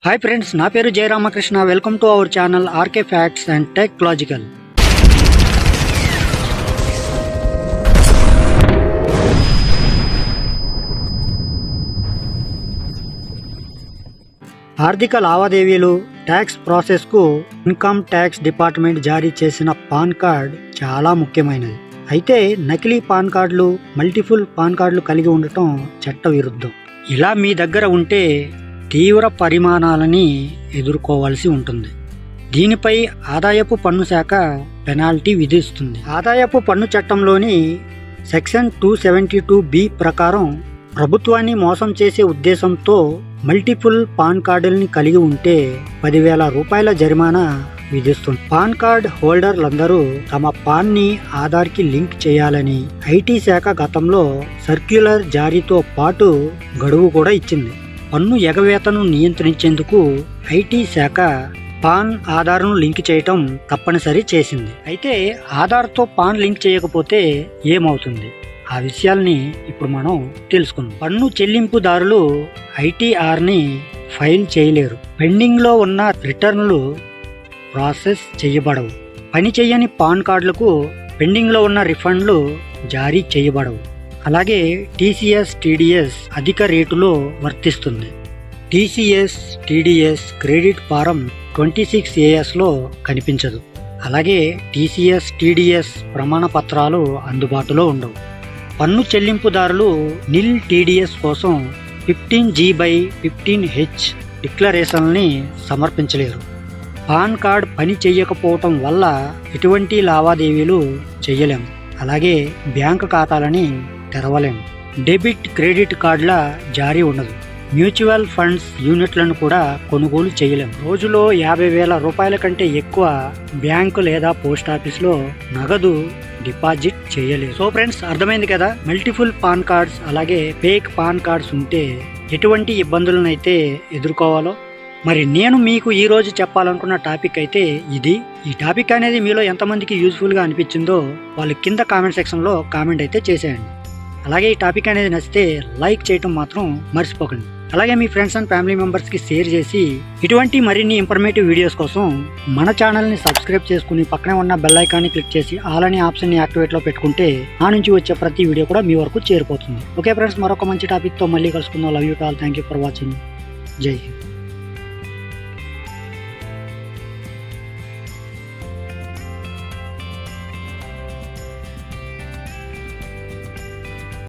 Hi friends, నా పేరు Jayaramakrishna. Welcome to our channel RK facts and technological. ఆర్థిక లావాదేవీలు ట్యాక్స్ ప్రాసెస్కు ఇన్కమ్ ట్యాక్స్ డిపార్ట్మెంట్ జారీ చేసిన పాన్ కార్డ్ చాలా ముఖ్యమైనది. అయితే నకిలీ పాన్ కార్డులు, మల్టిపుల్ పాన్ కార్డులు కలిగి ఉండటం చట్ట విరుద్ధం. ఇలా మీ దగ్గర ఉంటే తీవ్ర పరిమాణాలని ఎదుర్కోవాల్సి ఉంటుంది. దీనిపై ఆదాయపు పన్ను శాఖ పెనాల్టీ విధిస్తుంది. ఆదాయపు పన్ను చట్టంలోని సెక్షన్ 272B ప్రకారం ప్రభుత్వాన్ని మోసం చేసే ఉద్దేశంతో మల్టిపుల్ పాన్ కార్డుల్ని కలిగి ఉంటే 10,000 రూపాయల జరిమానా విధిస్తుంది. పాన్ కార్డ్ హోల్డర్లందరూ తమ పాన్ని ఆధార్కి లింక్ చేయాలని ఐటీ శాఖ గతంలో సర్క్యులర్ జారీతో పాటు గడువు కూడా ఇచ్చింది. పన్ను ఎగవేతను నియంత్రించేందుకు ఐటీ శాఖ పాన్ ఆధార్ను లింక్ చేయటం తప్పనిసరి చేసింది. అయితే ఆధార్తో పాన్ లింక్ చేయకపోతే ఏమవుతుంది? ఆ విషయాల్ని ఇప్పుడు మనం తెలుసుకుందాం. పన్ను చెల్లింపుదారులు ఐటీఆర్ని ఫైల్ చేయలేరు. పెండింగ్లో ఉన్న రిటర్న్లు ప్రాసెస్ చేయబడవు. పని చేయని పాన్ కార్డులకు పెండింగ్లో ఉన్న రిఫండ్లు జారీ చేయబడవు. అలాగే టీసీఎస్, టీడీఎస్ అధిక రేటులో వర్తిస్తుంది. టీసీఎస్, టీడీఎస్ క్రెడిట్ ఫారం 26ASలో కనిపించదు. అలాగే టీసీఎస్, టీడీఎస్ ప్రమాణ పత్రాలు అందుబాటులో ఉండవు. పన్ను చెల్లింపుదారులు నిల్ టీడీఎస్ కోసం 15G/15H డిక్లరేషన్ని సమర్పించలేరు. పాన్ కార్డ్ పని చేయకపోవటం వల్ల ఎటువంటి లావాదేవీలు చేయలేము. అలాగే బ్యాంకు ఖాతాలని తెరవలేము. డెబిట్, క్రెడిట్ కార్డుల జారీ ఉండదు. మ్యూచువల్ ఫండ్స్ యూనిట్లను కూడా కొనుగోలు చేయలేము. రోజులో 50,000 రూపాయల కంటే ఎక్కువ బ్యాంకు లేదా పోస్ట్ ఆఫీస్లో నగదు డిపాజిట్ చేయలేదు. సో ఫ్రెండ్స్, అర్థమైంది కదా? మల్టిపుల్ పాన్ కార్డ్స్ అలాగే ఫేక్ పాన్ కార్డ్స్ ఉంటే ఎటువంటి ఇబ్బందులను అయితే ఎదుర్కోవాలో. మరి నేను మీకు ఈ రోజు చెప్పాలనుకున్న టాపిక్ అయితే ఇది. ఈ టాపిక్ అనేది మీలో ఎంతమందికి యూజ్ఫుల్గా అనిపించిందో వాళ్ళు కింద కామెంట్ సెక్షన్లో కామెంట్ అయితే చేసేయండి. అలాగే ఈ టాపిక్ అనేది నచ్చితే లైక్ చేయటం మాత్రం మర్చిపోకండి. అలాగే మీ ఫ్రెండ్స్ అండ్ ఫ్యామిలీ మెంబర్స్కి షేర్ చేసి ఇటువంటి మరిన్ని ఇన్ఫర్మేటివ్ వీడియోస్ కోసం మన ఛానల్ని సబ్స్క్రైబ్ చేసుకుని పక్కనే ఉన్న బెల్ ఐకాన్ని క్లిక్ చేసి ఆల్ అనే ఆప్షన్ని యాక్టివేట్లో పెట్టుకుంటే ఆ నుంచి వచ్చే ప్రతి వీడియో కూడా మీ వరకు చేరిపోతుంది. ఓకే ఫ్రెండ్స్, మరొక మంచి టాపిక్తో మళ్ళీ కలుసుకుందాం. Love you all. Thank you for watching. జై హింద్.